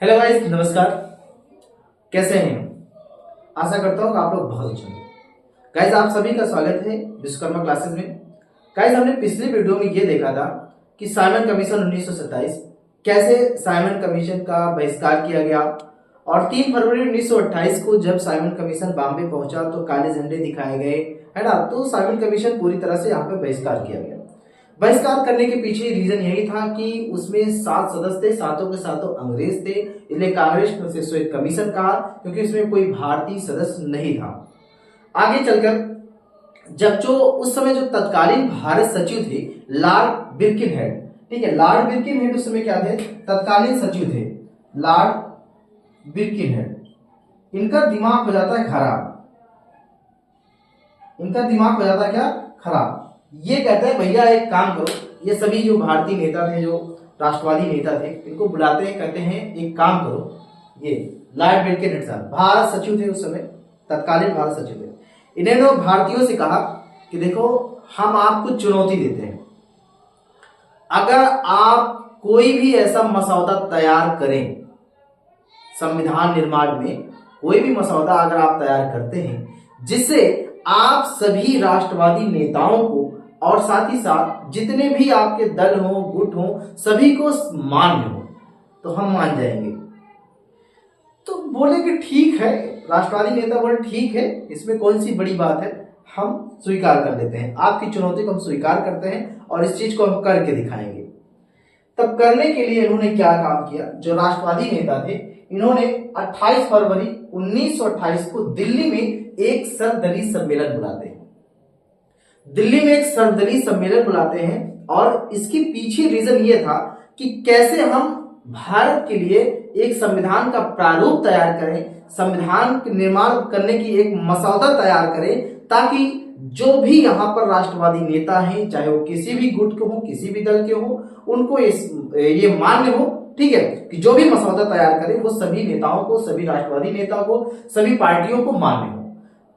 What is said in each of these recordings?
Hello guys, नमस्कार। कैसे हैं? आशा करता हूँ कि आप लोग बहुत अच्छे होंगे। गाइस, आप सभी का स्वागत है विश्वकर्मा क्लासेस में। गाइस, हमने पिछली वीडियो में ये देखा था कि साइमन कमीशन 1927 कैसे साइमन कमीशन का बहिष्कार किया गया, और 3 फरवरी 1928 को जब साइमन कमीशन बॉम्बे पहुंचा तो काले झंडे दिखाए गए, है ना। तो साइमन कमीशन पूरी तरह से यहाँ पे बहिष्कार किया गया। बहिष्कार करने के पीछे रीजन यही था कि उसमें 7 सदस्य थे, सातों के सातों अंग्रेज थे, इसलिए कांग्रेस ने श्वेत कमीशन कहा, क्योंकि इसमें कोई भारतीय सदस्य नहीं था। आगे चलकर जब जो उस समय जो तत्कालीन भारत सचिव थे लॉर्ड बिर्किनहेड, ठीक है, लॉर्ड बिर्किनहेड उस समय क्या थे? तत्कालीन सचिव थे लॉर्ड बिर्किनहेड। इनका दिमाग हो जाता है खराब। इनका दिमाग हो जाता है क्या? खराब। ये कहते हैं भैया एक काम करो, ये सभी जो भारतीय नेता थे, जो राष्ट्रवादी नेता थे, इनको बुलाते हैं, कहते हैं एक काम करो। ये लॉर्ड बिर्किनहेड साहब भारत सचिव थे उस समय, तत्कालीन भारत सचिव थे। इन्होंने भारतीयों से कहा कि देखो, हम आपको चुनौती देते हैं, अगर आप कोई भी ऐसा मसौदा तैयार करें, संविधान निर्माण में कोई भी मसौदा अगर आप तैयार करते हैं जिससे आप सभी राष्ट्रवादी नेताओं को और साथ ही साथ जितने भी आपके दल हो, गुट हो, सभी को मान्य हो, तो हम मान जाएंगे। तो बोले कि ठीक है, राष्ट्रवादी नेता बोले ठीक है, इसमें कौन सी बड़ी बात है, हम स्वीकार कर लेते हैं, आपकी चुनौती को हम स्वीकार करते हैं और इस चीज को हम करके दिखाएंगे। तब करने के लिए इन्होंने क्या काम किया? जो राष्ट्रवादी नेता थे, इन्होंने 28 फरवरी 1928 को दिल्ली में एक सर्वदलीय सम्मेलन बुलाते हैं। दिल्ली में एक सर्वदलीय सम्मेलन बुलाते हैं और इसके पीछे रीजन ये था कि कैसे हम भारत के लिए एक संविधान का प्रारूप तैयार करें, संविधान निर्माण करने की एक मसौदा तैयार करें, ताकि जो भी यहाँ पर राष्ट्रवादी नेता हैं, चाहे वो किसी भी गुट के हो, किसी भी दल के हो, उनको ये मान्य हो, ठीक है, कि जो भी मसौदा तैयार करें वो सभी नेताओं को, सभी राष्ट्रवादी नेताओं को, सभी पार्टियों को मान्य हो।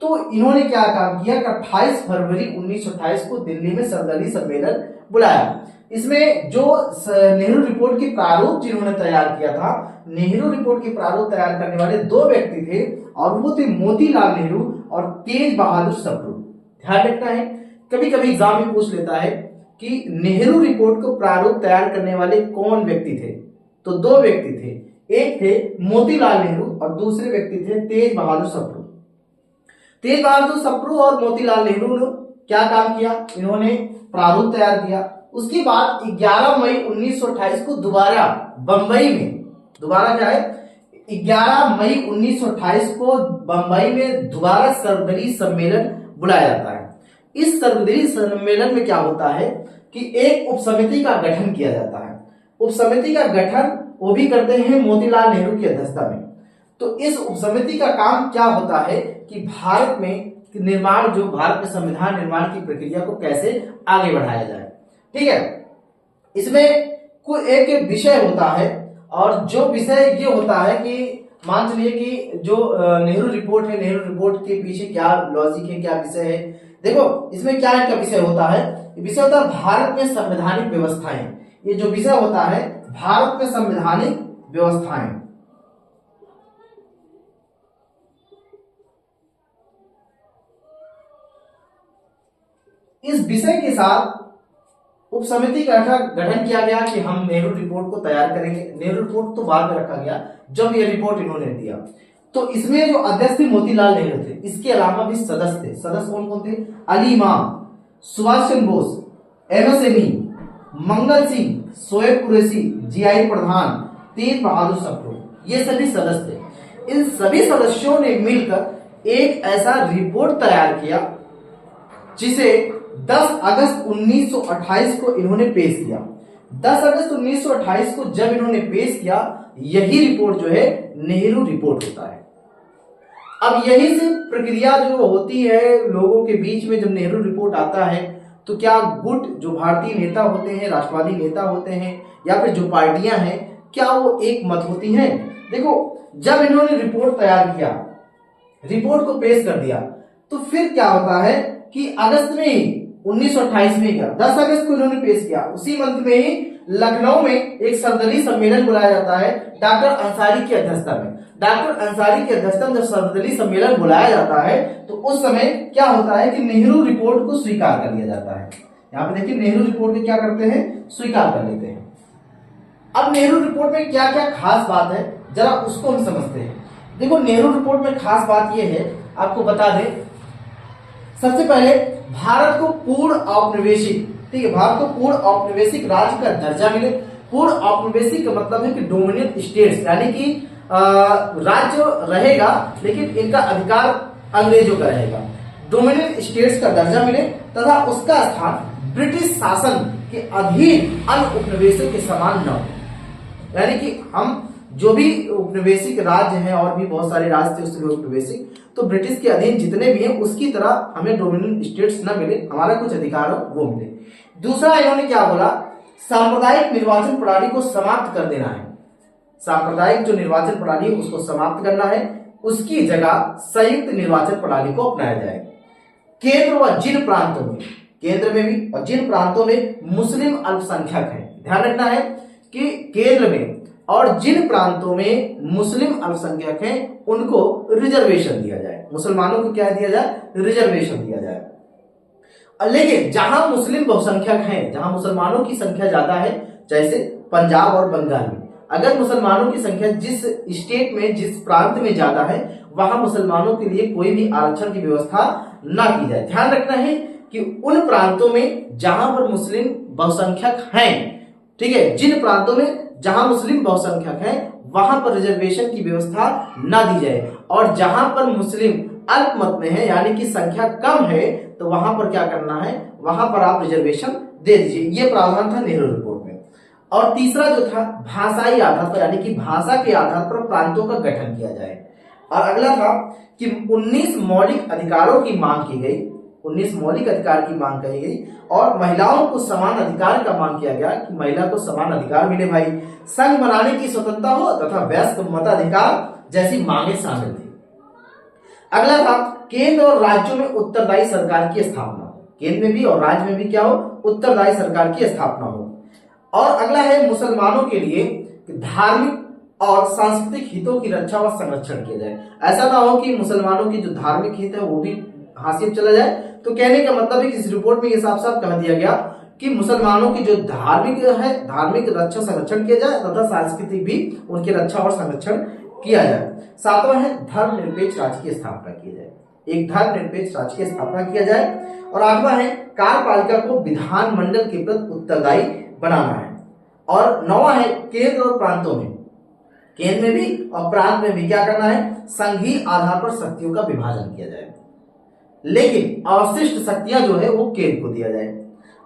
तो इन्होंने क्या काम किया कि 28 फरवरी 1928 को दिल्ली में सर्वदलीय सम्मेलन बुलाया। इसमें जो नेहरू रिपोर्ट की प्रारूप जिन्होंने तैयार किया था, नेहरू रिपोर्ट की प्रारूप तैयार करने वाले 2 व्यक्ति थे, और वो थे मोतीलाल नेहरू और तेज बहादुर सप्रू। ध्यान रखना है, कभी कभी एग्जाम में पूछ लेता है कि नेहरू रिपोर्ट को प्रारूप तैयार करने वाले कौन व्यक्ति थे? तो 2 व्यक्ति थे, एक थे मोतीलाल नेहरू और दूसरे व्यक्ति थे तेज बहादुर सप्रू। तेज बहादुर सप्रू और मोतीलाल नेहरू ने क्या काम किया? इन्होंने प्रारूप तैयार किया। उसके बाद 11 मई 1928 को दोबारा बंबई में, दोबारा क्या है, 11 मई 1928 को बंबई में दोबारा सर्वदलीय सम्मेलन बुलाया जाता है। इस सर्वदलीय सम्मेलन में क्या होता है कि एक उपसमिति का गठन किया जाता है। उपसमिति का गठन वो भी करते हैं मोतीलाल नेहरू की अध्यक्षता में। तो इस उपसमिति का काम क्या होता है कि भारत में निर्माण, जो भारत में संविधान निर्माण की प्रक्रिया को कैसे आगे बढ़ाया जाए, ठीक है। इसमें कोई एक विषय होता है, और जो विषय ये होता है कि मान चलिए कि जो नेहरू रिपोर्ट है, नेहरू रिपोर्ट के पीछे क्या लॉजिक है, क्या विषय है। देखो, इसमें क्या इनका विषय होता है? विषय होता है भारत में संवैधानिक व्यवस्थाएं। ये जो विषय होता है भारत में संवैधानिक व्यवस्थाएं। इस विषय के साथ उपसमिति का गठन किया गया कि हम नेहरू रिपोर्ट को तैयार करेंगे। नेहरू रिपोर्ट तो बाद में रखा गया जब ये रिपोर्ट इन्होंने दिया। तो इसमें जो अध्यक्ष थे मोतीलाल नेहरू थे, इसके अलावा भी सदस्य थे। सदस्य कौन कौन थे? अली इमाम, Subhash Chandra Bose, MS any, Mangal Singh, Shoaib Qureshi, GI प्रधान, तेज बहादुर सप्रू, ये सभी सदस्य थे। इन सभी सदस्यों ने मिलकर एक ऐसा रिपोर्ट तैयार किया जिसे 10 अगस्त 1928 को इन्होंने पेश किया। 10 अगस्त 1928 को जब इन्होंने पेश किया, यही रिपोर्ट जो है नेहरू रिपोर्ट होता है। अब यही से प्रक्रिया जो होती है लोगों के बीच में, जब नेहरू रिपोर्ट आता है तो क्या गुट, जो भारतीय नेता होते हैं, राष्ट्रवादी नेता होते हैं, या फिर जो पार्टियां हैं, क्या वो एक मत होती हैं? देखो, जब इन्होंने रिपोर्ट तैयार किया, रिपोर्ट को पेश कर दिया, तो फिर क्या होता है कि अगस्त में 1928 में किया, 10 अगस्त को इन्होंने पेश किया। उसी मंथ में ही लखनऊ में एक सर्वदलीय सम्मेलन बुलाया जाता है डॉक्टर अंसारी की अध्यक्षता में। डॉक्टर अंसारी की अध्यक्षता में जब सर्वदलीय सम्मेलन बुलाया जाता है तो उस समय क्या होता है कि नेहरू रिपोर्ट को स्वीकार कर लिया जाता है। यहाँ पे देखिए नेहरू रिपोर्ट को क्या करते हैं, स्वीकार कर लेते हैं। अब नेहरू रिपोर्ट में क्या क्या खास बात है जरा उसको हम समझते हैं। देखो नेहरू रिपोर्ट में खास बात यह है, आपको बता दें, सबसे पहले भारत को पूर्ण औपनिवेशिक, ठीक है, भारत को पूर्ण औपनिवेशिक राज्य का दर्जा मिले। पूर्ण औपनिवेशिक का मतलब है कि डोमिनियन स्टेट्स, यानी कि राज्य रहेगा लेकिन इनका अधिकार अंग्रेजों का रहेगा। डोमिनियन स्टेट्स का दर्जा मिले तथा उसका स्थान ब्रिटिश शासन के अधीन अन्य उपनिवेशों के समान न हो। यानी कि हम जो भी उपनिवेशिक राज्य हैं और भी बहुत सारे राज्य थे उस समय उपनिवेशिक, तो ब्रिटिश के अधीन जितने भी हैं उसकी तरह हमें डोमिनियन स्टेट्स न मिले, हमारा कुछ अधिकार हो वो मिले। दूसरा इन्होंने क्या बोला, सांप्रदायिक निर्वाचन प्रणाली को समाप्त कर देना है। सांप्रदायिक जो निर्वाचन प्रणाली है उसको समाप्त करना है, उसकी जगह संयुक्त निर्वाचन प्रणाली को अपनाया जाए। केंद्र व जिन प्रांतों में, केंद्र में भी और जिन प्रांतों में मुस्लिम अल्पसंख्यक हैं, ध्यान रखना है कि केंद्र में और जिन प्रांतों में मुस्लिम अल्पसंख्यक हैं उनको रिजर्वेशन दिया जाए। मुसलमानों को क्या दिया जाए, रिजर्वेशन दिया जाए। लेकिन जहां मुस्लिम बहुसंख्यक हैं, जहां मुसलमानों की संख्या ज्यादा है, जैसे पंजाब और बंगाल में, अगर मुसलमानों की संख्या जिस स्टेट में, जिस प्रांत में ज्यादा है, वहां मुसलमानों के लिए कोई भी आरक्षण की व्यवस्था ना की जाए। ध्यान रखना है कि उन प्रांतों में जहां पर मुस्लिम बहुसंख्यक हैं, ठीक है, जिन प्रांतों में जहां मुस्लिम बहुसंख्यक हैं वहां पर रिजर्वेशन की व्यवस्था ना दी जाए, और जहां पर मुस्लिम अल्पमत में है यानी कि संख्या कम है तो वहां पर क्या करना है, वहां पर आप रिजर्वेशन दे दीजिए। ये प्रावधान था नेहरू रिपोर्ट में। और तीसरा जो था, भाषाई आधार पर, यानी कि भाषा के आधार पर प्रांतों का गठन किया जाए। और अगला था कि 19 मौलिक अधिकारों की मांग की गई, 19 मौलिक अधिकार की मांग कही गई, और महिलाओं को समान अधिकार का मांग किया गया कि महिला को समान अधिकार मिले भाई, संघ बनाने की स्वतंत्रता हो तथा वयस्क मताधिकार जैसी मांगे शामिल थी। अगला था केंद्र और राज्यों में उत्तरदायी सरकार की स्थापना, केंद्र में भी और राज्य में भी क्या हो, उत्तरदायी सरकार की स्थापना हो। और अगला है मुसलमानों के लिए धार्मिक और सांस्कृतिक हितों की रक्षा और संरक्षण किया जाए। ऐसा ना हो कि मुसलमानों की जो धार्मिक हित है वो भी हासिल चला जाए। तो कहने का मतलब है कि इस रिपोर्ट में ये साफ साफ कह दिया गया कि मुसलमानों की जो धार्मिक है, धार्मिक रक्षा संरक्षण किया जाए तथा सांस्कृतिक भी उनकी रक्षा और संरक्षण किया जाए। सातवां है धर्मनिरपेक्ष राज्य की स्थापना की जाए, एक धर्मनिरपेक्ष राज्य की स्थापना किया जाए। और आठवां है कार्यपालिका को विधानमंडल के प्रति उत्तरदायी बनाना है। और नौवां है केंद्र और प्रांतों में, केंद्र में भी और प्रांत में भी क्या करना है, संघीय आधार पर शक्तियों का विभाजन किया जाए, लेकिन अवशिष्ट शक्तियां जो है वो केंद्र को दिया जाए।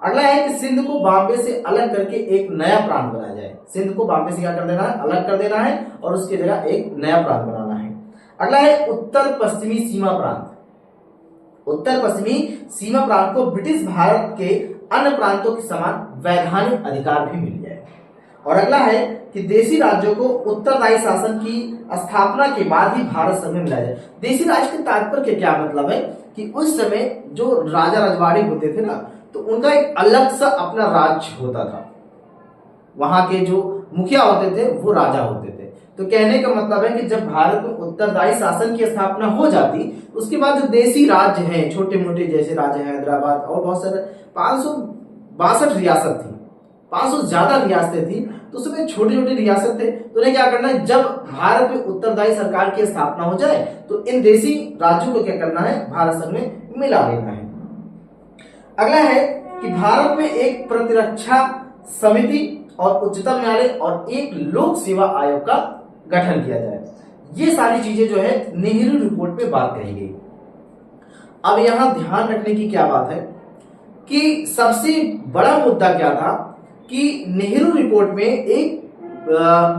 अगला है कि सिंध को बॉम्बे से अलग करके एक नया प्रांत बनाया जाए। सिंध को बॉम्बे से क्या कर देना है, अलग कर देना है और उसकी जगह एक नया प्रांत बनाना है। अगला है उत्तर पश्चिमी सीमा प्रांत। उत्तर पश्चिमी सीमा प्रांत को ब्रिटिश भारत के अन्य प्रांतों के समान वैधानिक अधिकार भी मिल जाए। और अगला है कि देशी राज्यों को उत्तरदायी शासन की स्थापना के बाद ही भारत संघ में मिलाया जाए। देशी राज्य के तात्पर्य क्या मतलब है कि उस समय जो राजा रजवाड़े होते थे ना, तो उनका एक अलग सा अपना राज्य होता था, वहां के जो मुखिया होते थे वो राजा होते थे। तो कहने का मतलब है कि जब भारत में उत्तरदायी शासन की स्थापना हो जाती, उसके बाद जो देशी राज्य हैं छोटे मोटे, जैसे राज्य हैदराबाद और बहुत सारे 562 रियासत थी, 500 ज्यादा रियासतें थी, तो उसमें छोटे छोटे रियासत थे। तो उन्हें क्या करना है, जब भारत में उत्तरदायी सरकार की स्थापना हो जाए तो इन देशी राज्यों को क्या करना है, भारत संघ में मिला लेना है। अगला है कि भारत में एक प्रतिरक्षा समिति और उच्चतम न्यायालय और एक लोक सेवा आयोग का गठन किया जाए। ये सारी चीजें जो है नेहरू रिपोर्ट में बात कही गई। अब यहां ध्यान रखने की क्या बात है कि सबसे बड़ा मुद्दा क्या था कि नेहरू रिपोर्ट में एक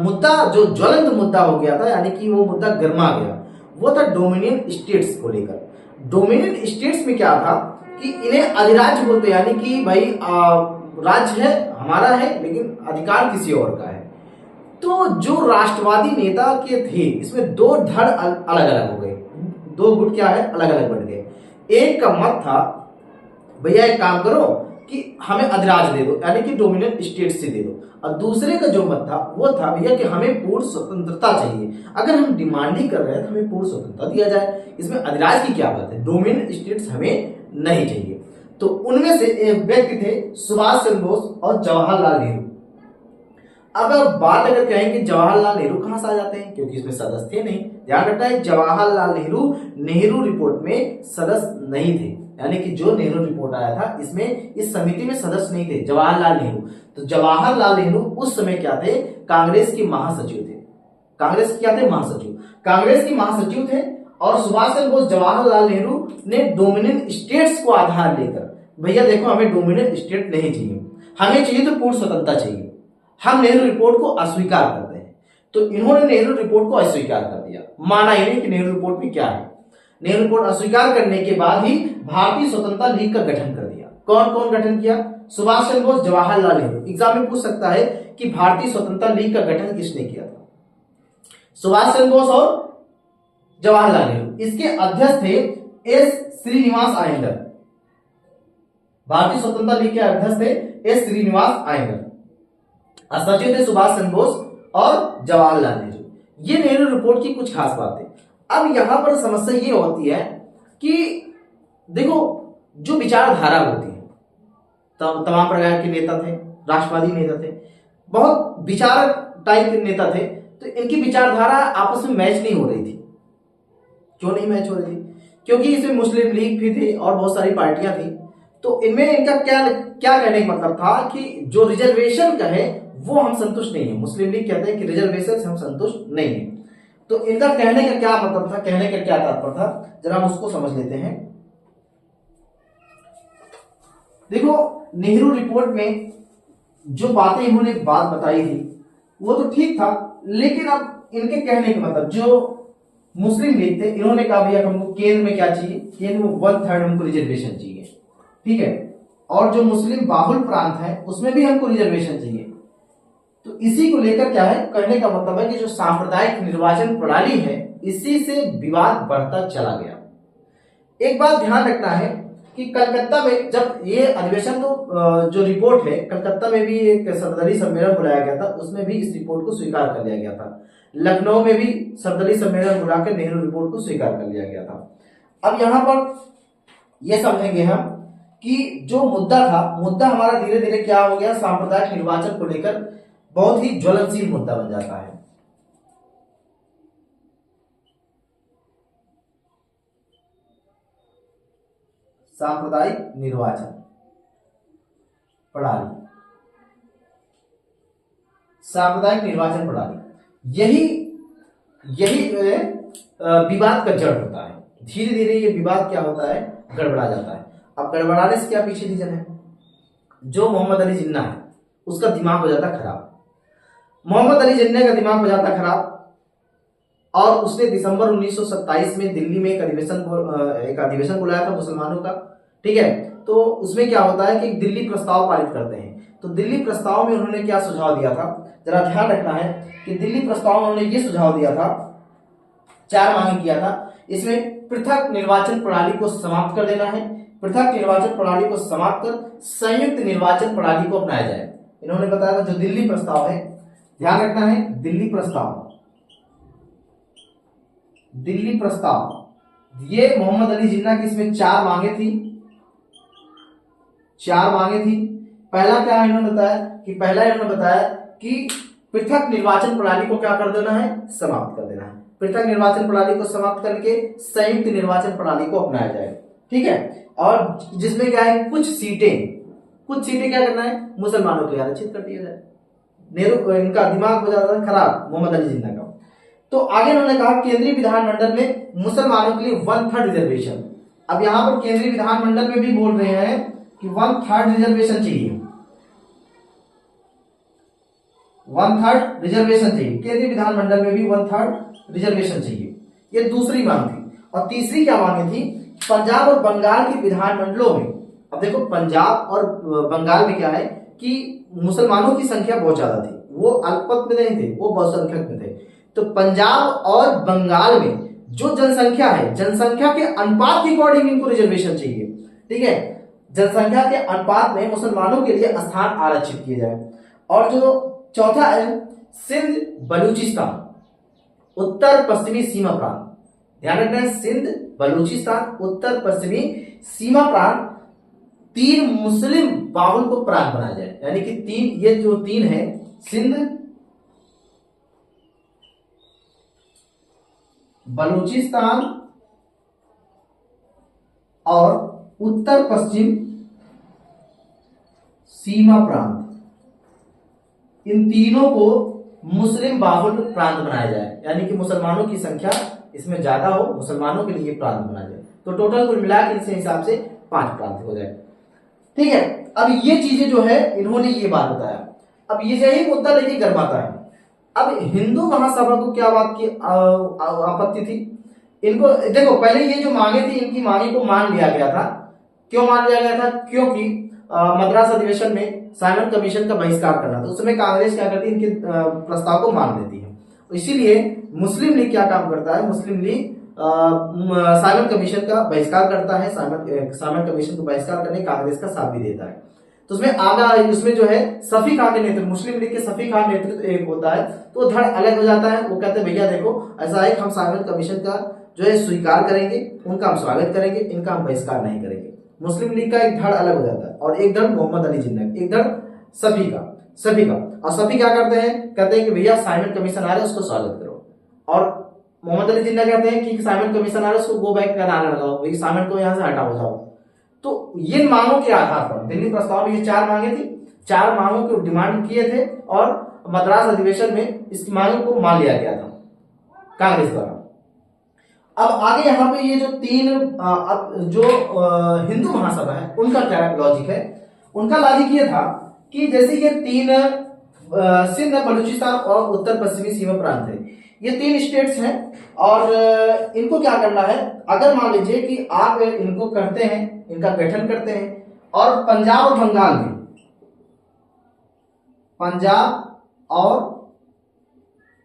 मुद्दा जो ज्वलंत मुद्दा हो गया था, यानी कि वो मुद्दा गर्मा गया, वो था डोमिनियन स्टेट्स को लेकर। डोमिनियन स्टेट्स में क्या था कि इन्हें अधिराज्य बोलते, यानी कि भाई राज्य है हमारा है लेकिन अधिकार किसी और का है। तो जो राष्ट्रवादी नेता के थे, इसमें दो धड़ अलग अलग हो गए, दो गुट क्या है, अलग अलग बढ़ गए। एक का मत था भैया एक काम करो कि हमें अधिराज दे दो, यानी कि डोमिनेंट स्टेट से दे दो। और दूसरे का जो मत था वो था भैया कि हमें पूर्ण स्वतंत्रता चाहिए, अगर हम डिमांड ही कर रहे हैं तो हमें पूर्ण स्वतंत्रता दिया जाए, इसमें अधिराज की क्या बात है, डोमिनेंट स्टेट्स हमें नहीं चाहिए। तो उनमें से एक व्यक्ति थे सुभाष चंद्र बोस और जवाहरलाल नेहरू। अब बात अगर कहेंगे जवाहरलाल नेहरू कहां से आ जाते हैं, क्योंकि इसमें सदस्य थे नहीं। ध्यान रखना है जवाहरलाल नेहरू नेहरू रिपोर्ट में सदस्य नहीं थे, यानी कि जो नेहरू रिपोर्ट आया था इसमें इस समिति में सदस्य नहीं थे जवाहरलाल नेहरू। तो जवाहरलाल नेहरू उस समय क्या थे, कांग्रेस के महासचिव थे। कांग्रेस क्या थे, महासचिव, कांग्रेस के महासचिव थे। और सुभाष चंद्र बोस जवाहरलाल नेहरू ने डोमिनेंट स्टेट्स को आधार लेकर, भैया देखो हमें डोमिनेंट स्टेट नहीं चाहिए, हमें चाहिए तो पूर्ण स्वतंत्रता चाहिए, हम नेहरू रिपोर्ट को अस्वीकार करते हैं। तो इन्होंने नेहरू रिपोर्ट को अस्वीकार कर दिया, माना ही नहीं कि नेहरू रिपोर्ट में क्या है। नेहरू रिपोर्ट अस्वीकार करने के बाद ही भारतीय स्वतंत्रता लीग का गठन कर दिया। कौन कौन गठन किया, सुभाष चंद्र बोस जवाहरलाल नेहरू। एग्जाम में पूछ सकता है कि भारतीय स्वतंत्रता लीग का गठन किसने किया था, सुभाष चंद्र बोस और जवाहरलाल नेहरू। इसके अध्यक्ष थे एस श्रीनिवास अयंगर। भारतीय स्वतंत्रता लीग के अध्यक्ष थे एस श्रीनिवास अयंगर। सचिव थे सुभाष चंद्र बोस और जवाहरलाल नेहरू। ये नेहरू रिपोर्ट की कुछ खास बातें। अब यहां पर समस्या ये होती है कि देखो जो विचारधारा होती है, तमाम प्रकार के नेता थे, राष्ट्रवादी नेता थे, बहुत विचारक टाइप के नेता थे, तो इनकी विचारधारा आपस में मैच नहीं हो रही थी। क्यों नहीं मैच हो रही थी, क्योंकि इसमें मुस्लिम लीग भी थी और बहुत सारी पार्टियां थी। तो इनमें इनका क्या क्या कहने का मतलब था कि जो रिजर्वेशन का है वो हम संतुष्ट नहीं है। मुस्लिम लीग कहते हैं कि रिजर्वेशन से हम संतुष्ट नहीं है। तो इनका कहने का क्या मतलब था, कहने का क्या तात्पर्य था, जरा हम उसको समझ लेते हैं। देखो नेहरू रिपोर्ट में जो बातें इन्होंने बात बताई थी वो तो ठीक था, लेकिन अब इनके कहने का मतलब जो मुस्लिम लीग थे इन्होंने कहा भैया हमको केंद्र में क्या चाहिए, केंद्र में 1/3 हमको रिजर्वेशन चाहिए, ठीक है, और जो मुस्लिम बाहुल प्रांत है उसमें भी हमको रिजर्वेशन चाहिए। तो इसी को लेकर क्या है, कहने का मतलब है कि जो सांप्रदायिक निर्वाचन प्रणाली है इसी से विवाद बढ़ता चला गया। एक बात ध्यान रखना है कि कलकत्ता में जब ये अधिवेशन, तो जो रिपोर्ट है कलकत्ता में भी एक सर्वदलीय सम्मेलन बुलाया गया था, उसमें भी इस रिपोर्ट को स्वीकार कर लिया गया था। लखनऊ में भी सर्वदलीय सम्मेलन बुलाकर नेहरू रिपोर्ट को स्वीकार कर लिया गया था। अब यहां पर यह समझेंगे हम कि जो मुद्दा था, मुद्दा हमारा धीरे धीरे क्या हो गया, सांप्रदायिक निर्वाचन को लेकर बहुत ही ज्वलनशील मुद्दा बन जाता है। सांप्रदायिक निर्वाचन प्रणाली, सांप्रदायिक निर्वाचन प्रणाली, यही विवाद का जड़ होता है। धीरे धीरे ये विवाद क्या होता है, गड़बड़ा जाता है। अब गड़बड़ाने से क्या पीछे रीजन है, जो मोहम्मद अली जिन्ना है उसका दिमाग हो जाता खराब। मोहम्मद अली जिन्ना का दिमाग हो जाता खराब और उसने दिसंबर 1927 में दिल्ली में एक अधिवेशन बुलाया था मुसलमानों का, ठीक है। तो उसमें क्या होता है कि दिल्ली प्रस्ताव पारित करते हैं। तो दिल्ली प्रस्ताव में उन्होंने क्या सुझाव दिया था, जरा ध्यान रखना है कि दिल्ली प्रस्ताव में उन्होंने ये सुझाव दिया था, 4 मांगे किया था। इसमें पृथक निर्वाचन प्रणाली को समाप्त कर देना है, पृथक निर्वाचन प्रणाली को समाप्त कर संयुक्त निर्वाचन प्रणाली को अपनाया जाए। इन्होंने बताया था जो दिल्ली प्रस्ताव है, ध्यान रखना है, दिल्ली प्रस्ताव ये मोहम्मद अली जिन्ना की इसमें 4 मांगे थी। पहला क्या इन्होंने बताया कि पृथक निर्वाचन प्रणाली को क्या कर देना है, समाप्त कर देना है। पृथक निर्वाचन प्रणाली को समाप्त करके संयुक्त निर्वाचन प्रणाली को अपनाया जाए, ठीक है। और जिसमें क्या है, कुछ सीटें क्या करना है, मुसलमानों के लिए आरक्षित कर दिया जाए। नेहरू इनका दिमाग हो जाता है खराब, मोहम्मद अली जिन्ना का। तो आगे उन्होंने कहा केंद्रीय विधानमंडल में मुसलमानों के लिए 1/3 रिजर्वेशन। अब यहां पर केंद्रीय विधानमंडल में भी बोल रहे हैं कि 1/3 रिजर्वेशन चाहिए, 1/3 रिजर्वेशन चाहिए। केंद्रीय विधानमंडल में भी 1/3 रिजर्वेशन चाहिए, ये दूसरी मांग थी। और तीसरी क्या मांगे थी, पंजाब और बंगाल के विधानमंडलों में, अब देखो पंजाब और बंगाल में क्या है कि मुसलमानों की संख्या बहुत ज्यादा थी, वो अल्पमत में नहीं थे, वो बहुसंख्यक में थे। तो पंजाब और बंगाल में जो जनसंख्या है, जनसंख्या के अनुपात के अकॉर्डिंग इनको रिजर्वेशन चाहिए, ठीक है। जनसंख्या के अनुपात में मुसलमानों के लिए स्थान आरक्षित किए जाए। और जो चौथा है सिंध बलूचिस्तान उत्तर पश्चिमी सीमा प्रांत, ध्यान रखना है सिंध बलूचिस्तान उत्तर पश्चिमी सीमा प्रांत 3 मुस्लिम बाहुल को प्रांत बनाया जाए। यानी कि 3, ये जो 3 है सिंध बलूचिस्तान और उत्तर पश्चिम सीमा प्रांत, इन तीनों को मुस्लिम बाहुल प्रांत बनाया जाए। यानी कि मुसलमानों की संख्या इसमें ज्यादा हो, मुसलमानों के लिए प्रांत बनाया जाए। तो टोटल कुल मिला के इस हिसाब से 5 प्रांत हो जाए। ठीक है, अब ये चीजें जो है इन्होंने ये बात बताया। अब ये यही मुद्दा लेके गरमाता है। अब हिंदू महासभा को क्या बात की आपत्ति थी? इनको देखो, पहले ये जो मांगे थी इनकी मांगे को मान लिया गया था। क्यों मान लिया गया था? क्योंकि मद्रास अधिवेशन में साइमन कमीशन का बहिष्कार करना था। उस समय कांग्रेस क्या करती है, इनके प्रस्ताव को मान लेती है। इसीलिए मुस्लिम लीग क्या काम करता है, मुस्लिम लीग साइमन कमीशन का बहिष्कार करता है। साइमन कमीशन को बहिष्कार करने कांग्रेस का साथ भी देता है। तो उसमें आगा उसमें जो है शफी खान के नेतृत्व, मुस्लिम लीग के शफी खान नेतृत्व एक होता है, तो धड़ अलग हो जाता है। वो कहते हैं भैया देखो ऐसा है, हम साइमन कमीशन का जो है स्वीकार करेंगे, उनका हम स्वागत करेंगे, इनका हम बहिष्कार नहीं करेंगे। मुस्लिम लीग का एक धड़ अलग हो जाता है और एक धड़ मोहम्मद अली जिन्ना, एक धड़ शफी का। और शफी क्या करते हैं, कहते हैं कि भैया साइमन कमीशन आ रहा है उसको स्वागत करो। और मोहम्मद अली जिन्ना कहते हैं कि साइमन कमीशन आ रहा है उसको गो बैक का नारा लगाओ, भाई साइमन को यहाँ से हटाओ जाओ। तो ये मांगों के आधार पर दिल्ली प्रस्ताव में ये 4 मांगे थी, 4 मांगों को डिमांड किए थे और मद्रास अधिवेशन में इस मांगों को मान लिया गया था कांग्रेस द्वारा। अब आगे यहाँ पे ये जो 3 जो हिंदू महासभा है उनका क्या लॉजिक है? उनका लॉजिक ये था कि जैसे ये 3 सिंध बलूचिस्तान और उत्तर पश्चिमी सीमा प्रांत है, ये 3 स्टेट्स हैं और इनको क्या करना है, अगर मान लीजिए कि आप इनको करते हैं, इनका गठन करते हैं और पंजाब और बंगाल में, पंजाब और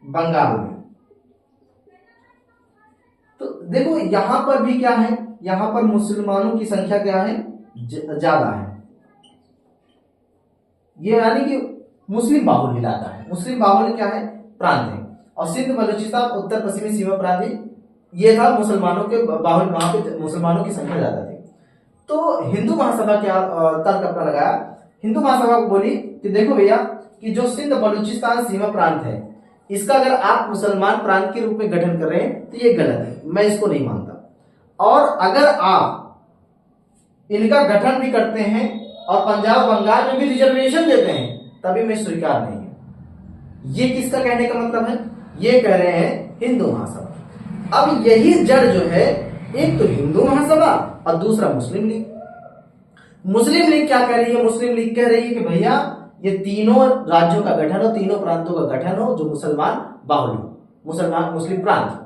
बंगाल में, तो देखो यहां पर भी क्या है, यहां पर मुसलमानों की संख्या क्या है, ज्यादा है। ये यानी कि मुस्लिम बाहुल इलाका है, मुस्लिम बाहुल क्या है, प्रांत है। और सिंध बलूचिस्तान उत्तर पश्चिमी सीमा प्रांत ये था मुसलमानों के बाहुल, वहां पे मुसलमानों की संख्या ज्यादा थी। तो हिंदू महासभा क्या तर्क अपना लगाया, हिंदू महासभा को बोली कि देखो भैया कि जो सिंध बलूचिस्तान सीमा प्रांत है इसका अगर आप मुसलमान प्रांत के रूप में गठन कर रहे हैं तो ये गलत है, मैं इसको नहीं मानता। और अगर आप इनका गठन भी करते हैं और पंजाब बंगाल में भी रिजर्वेशन देते हैं तभी मैं स्वीकार नहीं है। ये किसका कहने का मतलब है? ये कह रहे हैं हिंदू महासभा। अब यही जड़ जो है, एक तो हिंदू महासभा और दूसरा मुस्लिम लीग। मुस्लिम लीग क्या कह रही है? मुस्लिम लीग कह रही है कि भैया ये तीनों राज्यों का गठन हो, तीनों प्रांतों का गठन हो जो मुसलमान बाहुल हो, मुसलमान मुस्लिम प्रांत हो,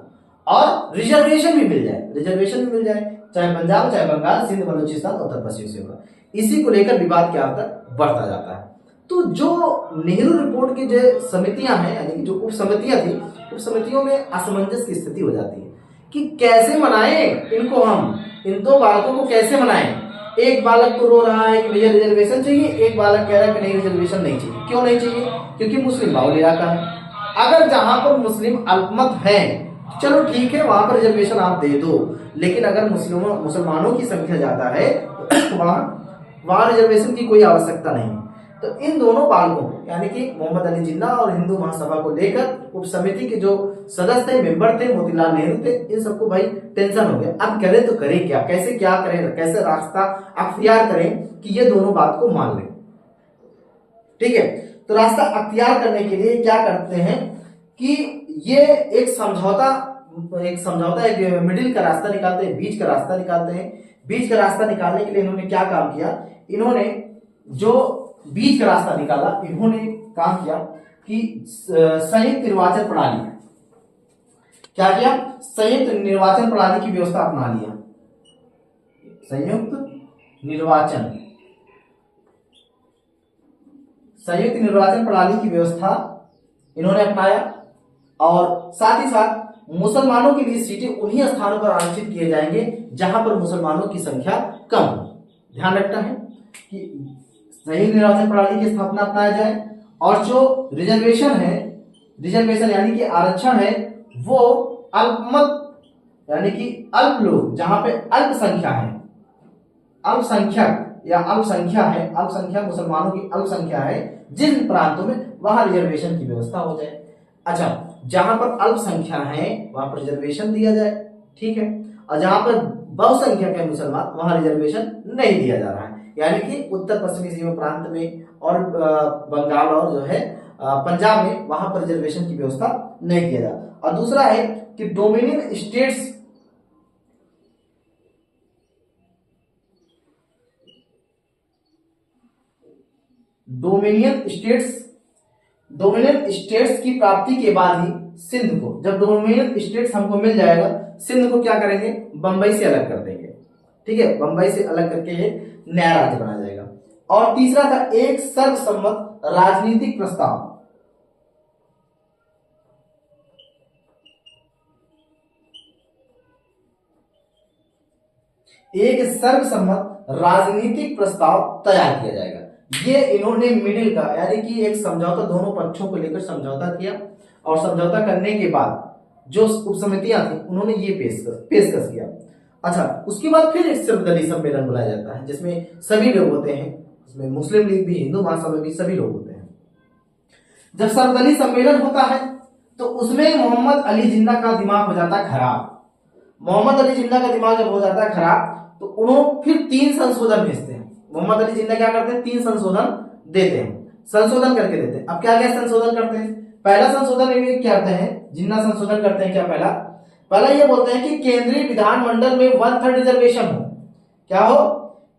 और रिजर्वेशन भी मिल जाए, रिजर्वेशन भी मिल जाए, चाहे पंजाब चाहे बंगाल, सिंध बलूचिस्तान उत्तर पश्चिम सीमा। इसी को लेकर विवाद क्या होता है, बढ़ता जाता है। तो जो नेहरू रिपोर्ट की जो समितियां हैं, यानी कि जो उप समितियां थी, उप समितियों में असमंजस की स्थिति हो जाती है कि कैसे मनाएं इनको, हम इन 2 बालकों को कैसे मनाएं। एक बालक तो रो रहा है कि भैया रिजर्वेशन चाहिए, एक बालक कह रहा है कि नहीं रिजर्वेशन नहीं चाहिए। क्यों नहीं चाहिए? क्योंकि मुस्लिम बाहुल इलाका है। अगर जहां पर मुस्लिम अल्पमत है चलो ठीक है, वहां पर रिजर्वेशन आप दे दो, लेकिन अगर मुसलमानों की संख्या ज्यादा है वहां रिजर्वेशन की कोई आवश्यकता नहीं। तो इन दोनों बालकों यानी कि मोहम्मद अली जिन्ना और हिंदू महासभा को लेकर उप समिति के जो सदस्य थे, मेंबर थे, मोतीलाल नेहरू थे, इन सबको भाई टेंशन हो गया। अब करें तो करें क्या, कैसे क्या करें, कैसे रास्ता अख्तियार करें कि ये दोनों बात को मान लें। ठीक है, तो रास्ता अख्तियार करने के लिए क्या करते हैं कि ये एक समझौता एक मिडिल का रास्ता निकालते हैं, बीच का रास्ता निकालते हैं। बीच का रास्ता निकालने के लिए इन्होंने क्या काम किया, इन्होंने जो बीच का रास्ता निकाला, इन्होंने काम किया कि संयुक्त निर्वाचन प्रणाली, क्या किया, संयुक्त निर्वाचन प्रणाली की व्यवस्था अपना लिया। संयुक्त निर्वाचन प्रणाली की व्यवस्था इन्होंने अपनाया और साथ ही साथ मुसलमानों के लिए सीटें उन्हीं स्थानों पर आरक्षित किए जाएंगे जहां पर मुसलमानों की संख्या कम हो। ध्यान रखना है कि सही निर्वाचन प्रणाली की स्थापना अपनाया जाए, और जो रिजर्वेशन है, रिजर्वेशन यानी कि आरक्षण है, वो अल्पमत यानी कि अल्प लोग, जहां पे अल्पसंख्या है, अल्पसंख्यक या अल्पसंख्या है, अल्पसंख्यक मुसलमानों की अल्पसंख्या है जिन प्रांतों में, वहां रिजर्वेशन की व्यवस्था हो जाए। अच्छा, जहां पर अल्पसंख्या है वहां पर रिजर्वेशन दिया जाए, ठीक है, और जहां पर बहुसंख्यक है मुसलमान वहां रिजर्वेशन नहीं दिया जा रहा है। यानी कि उत्तर पश्चिमी सीमा प्रांत में और बंगाल और जो है पंजाब में वहां पर रिजर्वेशन की व्यवस्था नहीं किया जाता। और दूसरा है कि डोमिनियन स्टेट्स, डोमिनियन स्टेट्स की प्राप्ति के बाद ही सिंध को, जब डोमिनियन स्टेट्स हमको मिल जाएगा, सिंध को क्या करेंगे, बंबई से अलग कर देंगे, ठीक है, बंबई से अलग करके एक नया राज्य बना जाएगा। और तीसरा था एक सर्वसम्मत राजनीतिक प्रस्ताव, एक सर्वसम्मत राजनीतिक प्रस्ताव तैयार किया जाएगा। ये इन्होंने मिडिल का यानी कि एक समझौता, दोनों पक्षों को लेकर समझौता किया, और समझौता करने के बाद जो उपसमितियां थी उन्होंने ये पेशकश किया। अच्छा, उसके बाद फिर एक सर्वदलीय सम्मेलन बुलाया जाता है जिसमें सभी लोग होते हैं, उसमें मुस्लिम लीग भी, हिंदू महासभा भी, सभी लोग होते हैं। जब सर्वदलीय सम्मेलन होता है तो उसमें मोहम्मद अली जिन्ना का दिमाग हो जाता है खराब। मोहम्मद अली जिन्ना का दिमाग जब हो जाता है खराब तो उन्होंने फिर 3 संशोधन भेजते हैं। मोहम्मद अली जिन्ना क्या करते हैं, 3 संशोधन देते हैं, संशोधन करके देते हैं। अब क्या क्या संशोधन करते हैं, पहला संशोधन ये क्या करते हैं, जिन्ना संशोधन करते हैं क्या, पहला ये बोलते हैं कि केंद्रीय विधानमंडल में 1/3 रिजर्वेशन हो। क्या हो,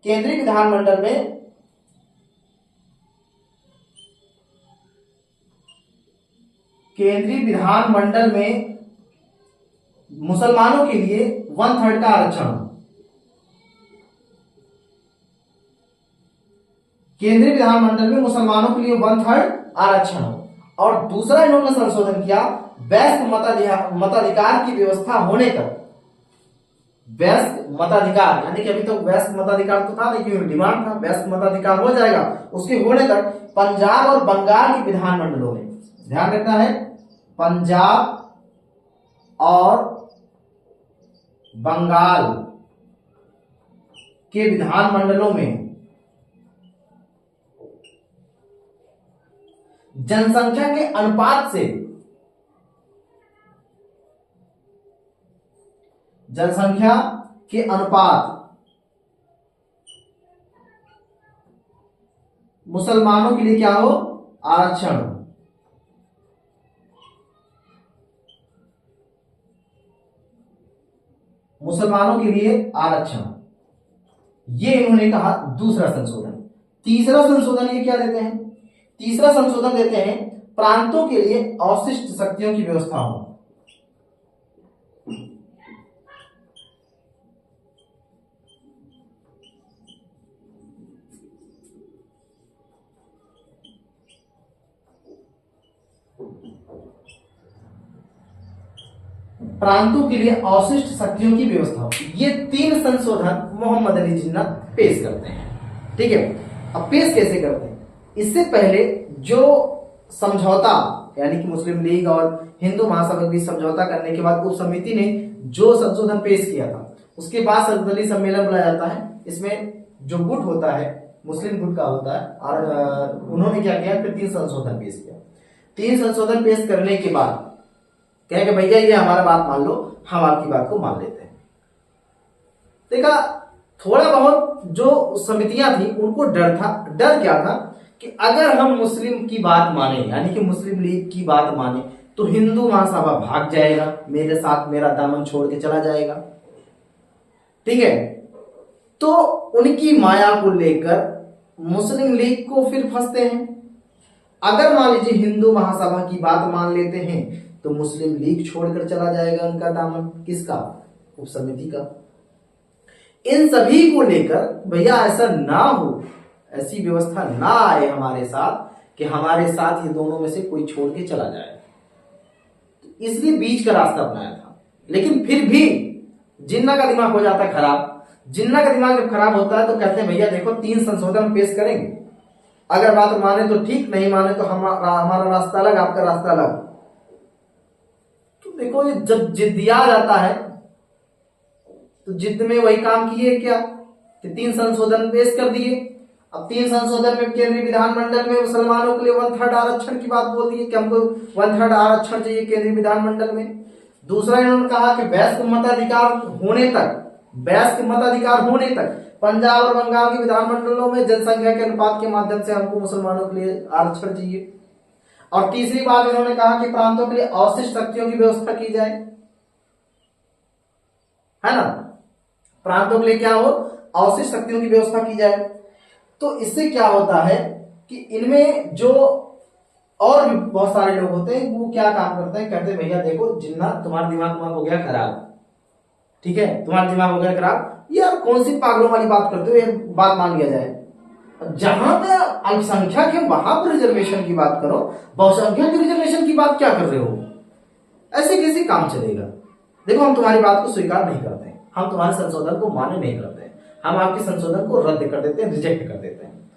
केंद्रीय विधानमंडल में मुसलमानों के लिए 1/3 का आरक्षण हो। केंद्रीय विधानमंडल में मुसलमानों के लिए 1/3 आरक्षण हो। और दूसरा इन्होंने संशोधन किया, वयस्क मताधिकार की व्यवस्था होने तक, वयस्क मताधिकार यानी कि अभी तो वयस्क मताधिकार तो था लेकिन डिमांड था वयस्क मताधिकार हो जाएगा, उसके होने तक पंजाब और बंगाल के विधानमंडलों में, ध्यान रखना है, पंजाब और बंगाल के विधानमंडलों में जनसंख्या के अनुपात से, जनसंख्या के अनुपात मुसलमानों के लिए क्या हो, आरक्षण हो। मुसलमानों के लिए आरक्षण, ये इन्होंने कहा दूसरा संशोधन। तीसरा संशोधन ये क्या देते हैं, तीसरा संशोधन देते हैं प्रांतों के लिए अवशिष्ट शक्तियों की व्यवस्था हो। प्रांतों के लिए अवशिष्ट शक्तियों की व्यवस्था हो। ये 3 संशोधन मोहम्मद अली जिन्ना पेश करते हैं, ठीक है। अब पेश कैसे करते हैं, इससे पहले जो समझौता यानी कि मुस्लिम लीग और हिंदू महासभा के बीच समझौता करने के बाद उप समिति ने जो संशोधन पेश किया था, उसके बाद सर्वदलीय सम्मेलन बुलाया जाता है। इसमें जो गुट होता है मुस्लिम गुट का होता है, और उन्होंने क्या किया, फिर 3 संशोधन पेश किया। 3 संशोधन पेश करने के बाद कहे कि भैया ये हमारा बात मान लो, हम आपकी बात को मान लेते हैं। देखा, थोड़ा बहुत जो समितियां थी उनको डर था। डर क्या था कि अगर हम मुस्लिम की बात माने यानी कि मुस्लिम लीग की बात माने तो हिंदू महासभा भाग जाएगा, मेरे साथ मेरा दामन छोड़ के चला जाएगा, ठीक है। तो उनकी माया को लेकर मुस्लिम लीग को फिर फंसते हैं। अगर मान लीजिए हिंदू महासभा की बात मान लेते हैं तो मुस्लिम लीग छोड़कर चला जाएगा उनका दामन, किसका, उप समिति का। इन सभी को लेकर भैया ऐसा ना हो, ऐसी व्यवस्था ना आए हमारे साथ कि हमारे साथ ये दोनों में से कोई छोड़ के चला जाए, इसलिए बीच का रास्ता अपनाया था। लेकिन फिर भी जिन्ना का दिमाग हो जाता खराब, जिन्ना का दिमाग जब खराब होता है तो कहते हैं भैया देखो 3 संशोधन पेश करेंगे, अगर बात माने तो ठीक, नहीं माने तो हमारा रास्ता अलग, आपका रास्ता अलग। तो देखो ये जब जिद्दिया जाता है तो जिद में वही काम किए क्या कि 3 संशोधन पेश कर दिए। अब 3 संशोधन में केंद्रीय विधानमंडल में मुसलमानों के लिए 1/3 आरक्षण की बात बोल दी है कि हमको 1/3 आरक्षण चाहिए केंद्रीय विधानमंडल में। दूसरा इन्होंने कहा कि वयस्क मताधिकार होने तक पंजाब और बंगाल के विधानमंडलों में जनसंख्या के अनुपात के माध्यम से हमको मुसलमानों के लिए आरक्षण चाहिए। और तीसरी बात इन्होंने कहा कि प्रांतों के लिए अवशिष्ट शक्तियों की व्यवस्था की जाए, है ना, प्रांतों के लिए क्या हो, अवशिष्ट शक्तियों की व्यवस्था की जाए। तो इससे क्या होता है कि इनमें जो और भी बहुत सारे लोग होते हैं वो क्या काम करते हैं, कहते हैं भैया देखो जिन्ना तुम्हारा दिमाग हो गया खराब, ठीक है, तुम्हारा दिमाग हो गया खराब, यार कौन सी पागलों वाली बात करते हो, ये बात मान लिया जाए। जहां पे अल्पसंख्यक है वहां पर रिजर्वेशन की बात करो, बहुसंख्यक रिजर्वेशन की बात क्या कर रहे हो, ऐसे कैसे काम चलेगा। देखो हम तुम्हारी बात को स्वीकार नहीं करते हैं, हम तुम्हारे संशोधन को मान्य नहीं करते हैं, हम आपके संशोधन को रद्द कर देते हैं, रिजेक्ट कर देते हैं।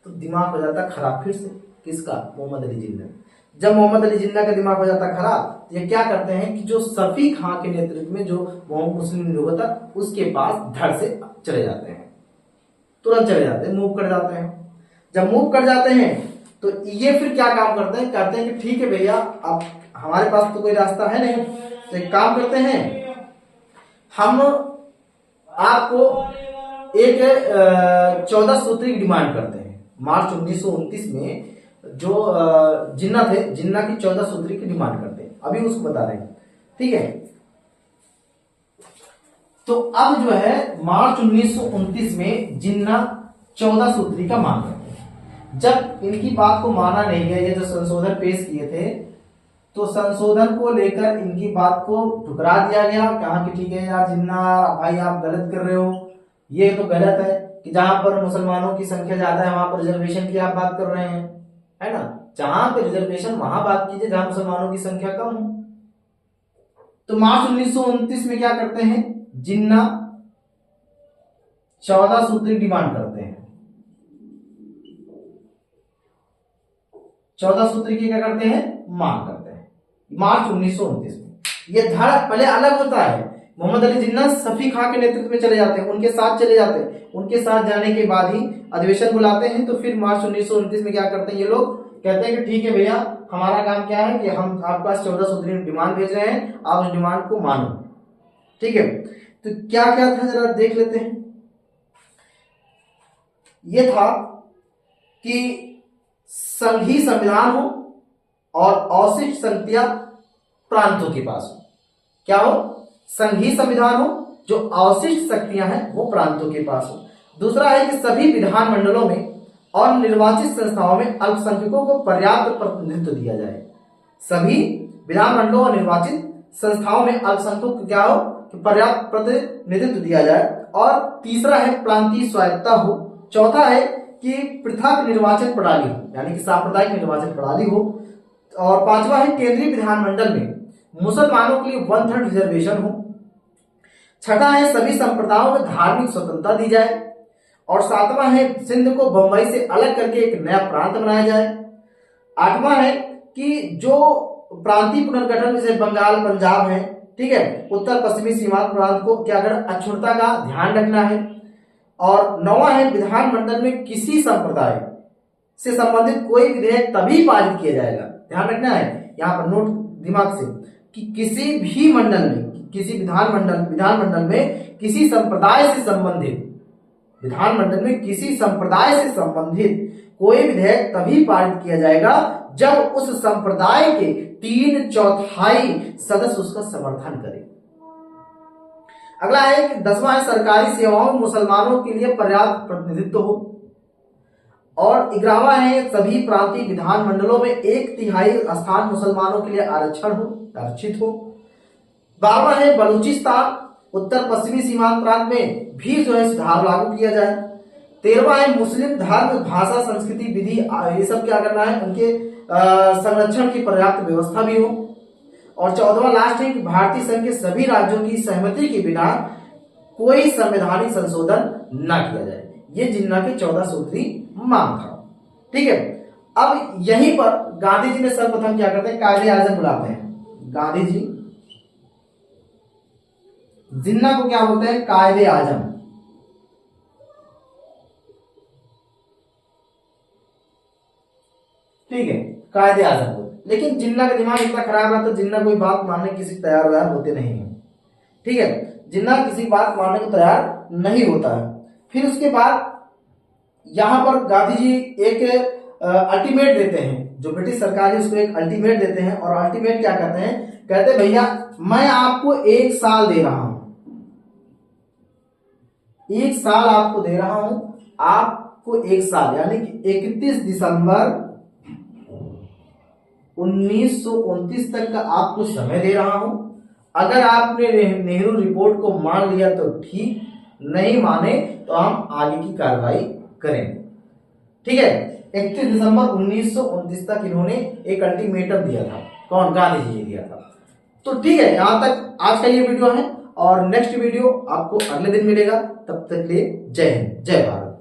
तो दिमाग हो जाता खराब फिर से किसका, मोहम्मद अली जिन्ना। जब मोहम्मद अली जिन्ना का दिमाग हो जाता खराब तो ये क्या करते हैं कि जो शफी खां के नेतृत्व में जो मुस्लिम लीग था उसके पास धड़ से चले जाते हैं, तुरंत चले जाते हैं, मूव कर जाते हैं। जब मूव कर जाते हैं तो ये फिर क्या काम करते हैं, कहते हैं कि ठीक है भैया अब हमारे पास तो कोई रास्ता है नहीं, तो एक काम करते हैं, हम आपको एक 14 सूत्री की डिमांड करते हैं। मार्च 1929 में जो जिन्ना थे, जिन्ना की 14 सूत्री की डिमांड करते हैं, अभी उसको बता रहे हैं, ठीक है। तो अब जो है मार्च 1929 में जिन्ना 14 सूत्री का मांग करते हैं। जब इनकी बात को माना नहीं गया, ये जो संशोधन पेश किए थे तो संशोधन को लेकर इनकी बात को ठुकरा दिया गया, कहा कि ठीक है यार जिन्ना भाई आप गलत कर रहे हो, ये तो गलत है कि जहां पर मुसलमानों की संख्या ज्यादा है वहां पर रिजर्वेशन की आप बात कर रहे हैं, है ना, जहां पे रिजर्वेशन वहां बात कीजिए जहां मुसलमानों की संख्या कम हो। तो मार्च 1929 में क्या करते हैं, जिन्ना 14 सूत्री डिमांड करते हैं। 14 सूत्री की क्या करते हैं, मांग करते हैं मार्च 1929 में। ये धड़ पहले अलग होता है, मोहम्मद अली जिन्ना शफी खां के नेतृत्व में चले जाते हैं, उनके साथ चले जाते हैं, उनके साथ जाने के बाद ही अधिवेशन बुलाते हैं। तो फिर मार्च 1929 में क्या करते हैं ये लोग, कहते हैं कि ठीक है भैया हमारा काम क्या है कि हम आपके पास 14 सूत्री डिमांड भेज रहे हैं, आप उस डिमांड को मानो, ठीक है। तो क्या क्या था जरा देख लेते हैं। ये था कि संघीय संविधान हो और अवशिष्ट शक्तियां प्रांतों के पास हो। क्या हो, संघीय संविधान हो, जो अवशिष्ट शक्तियां हैं वो प्रांतों के पास हो। दूसरा है कि सभी विधानमंडलों में और निर्वाचित संस्थाओं में अल्पसंख्यकों को पर्याप्त प्रतिनिधित्व दिया जाए। सभी विधानमंडलों और निर्वाचित संस्थाओं में अल्पसंख्यकों को क्या हो कि पर्याप्त प्रतिनिधित्व दिया जाए। और तीसरा है प्रांतीय स्वायत्तता हो। चौथा है कि पृथक निर्वाचन प्रणाली हो, यानी कि सांप्रदायिक निर्वाचन प्रणाली हो। और पांचवा है केंद्रीय विधानमंडल में मुसलमानों के लिए 1/3 रिजर्वेशन हो। छठा है सभी संप्रदायों में धार्मिक स्वतंत्रता दी जाए। और सातवां है सिंध को बंबई से अलग करके एक नया प्रांत बनाया जाए। आठवां है कि जो प्रांतीय पुनर्गठन जैसे बंगाल पंजाब है, ठीक है, उत्तर पश्चिमी सीमांत प्रांत को क्या करना, अक्षुण्णता का ध्यान रखना है। और नौवां है विधानमंडल में किसी संप्रदाय से संबंधित कोई विधेयक तभी पारित किया जाएगा, ध्यान रखना है यहाँ पर, नोट दिमाग से, कि किसी भी मंडल में, किसी विधानमंडल में किसी संप्रदाय से संबंधित, विधानमंडल में किसी संप्रदाय से संबंधित कोई विधेयक तभी पारित किया जाएगा जब उस संप्रदाय के 3/4 सदस्य उसका समर्थन करें। अगला है कि 10वां है सरकारी सेवाओं में मुसलमानों के लिए पर्याप्त प्रतिनिधित्व हो। और 11वां है सभी प्रांतीय विधानमंडलों में 1/3 स्थान मुसलमानों के लिए आरक्षित हो। 12वां है बलूचिस्तान उत्तर पश्चिमी सीमांत प्रांत में भी जो है सुधार लागू किया जाए। 13वां है मुस्लिम धर्म भाषा संस्कृति विधि ये सब क्या करना है, उनके संरक्षण की पर्याप्त व्यवस्था भी हो। और 14वां लास्ट है कि भारतीय संघ के सभी राज्यों की सहमति के बिना कोई संवैधानिक संशोधन ना किया जाए। ये जिन्ना की 14 सूत्री मांग था। ठीक है, अब यहीं पर गांधी जी ने सर्वप्रथम क्या करते हैं, कायदे आजम बुलाते हैं। गांधी जी जिन्ना को क्या बोलते हैं, कायदे आजम। ठीक है, कायदे आजम बोलते। लेकिन जिन्ना का दिमाग इतना खराब है तो जिन्ना कोई बात मानने किसी तैयार व्यार होते नहीं है। ठीक है, जिन्ना किसी बात मानने को तैयार नहीं होता है। फिर उसके बाद यहां पर गांधी जी एक अल्टीमेट देते हैं, जो ब्रिटिश सरकार है उसको एक अल्टीमेट देते हैं। और अल्टीमेट क्या कहते हैं, कहते हैं भैया मैं आपको 1 साल दे रहा हूं, 1 साल आपको दे रहा हूं, आपको 1 साल यानी कि 31 दिसंबर 1929 तक का आपको समय दे रहा हूं। अगर आपने नेहरू रिपोर्ट को मान लिया तो ठीक, नहीं माने तो हम आगे की कार्रवाई करेंगे। ठीक है, 31 दिसंबर 1929 तक इन्होंने एक अल्टीमेटम दिया था। कौन, गांधी जी ने दिया था। तो ठीक है, यहां तक आज का ये वीडियो है और नेक्स्ट वीडियो आपको अगले दिन मिलेगा। तब तक के लिए जय हिंद, जय भारत।